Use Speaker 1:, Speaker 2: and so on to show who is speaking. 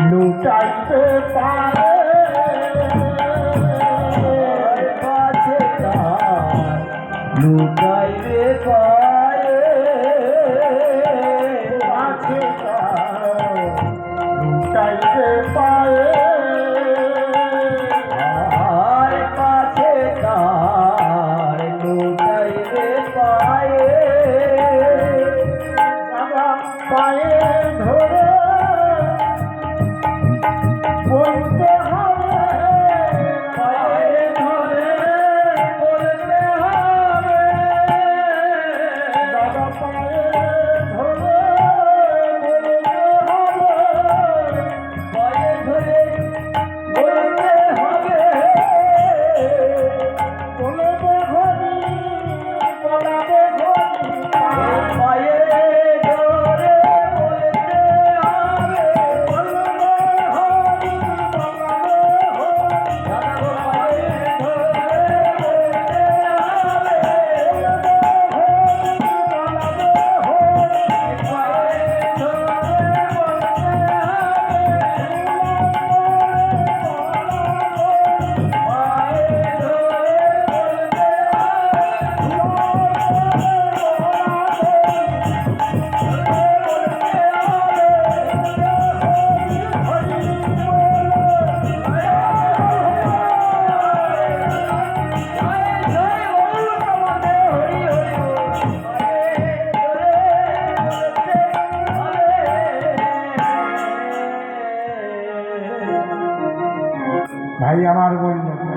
Speaker 1: লুটাইতে পারে কাছে লুটাইতে পারে কাছে লুটাইতে পারে কাছে লুটাইতে পারে পায়ে ধরে বলতে হবে পায়ে ধরে বলতে হবে দাদা পায়ে ধরে বলতে হবে পায়ে ধরে বলতে হবে বলবে হরি বলাবে হরি পায়ে ধরে বলতে হবে বলবে হরি ভাই আমার বলল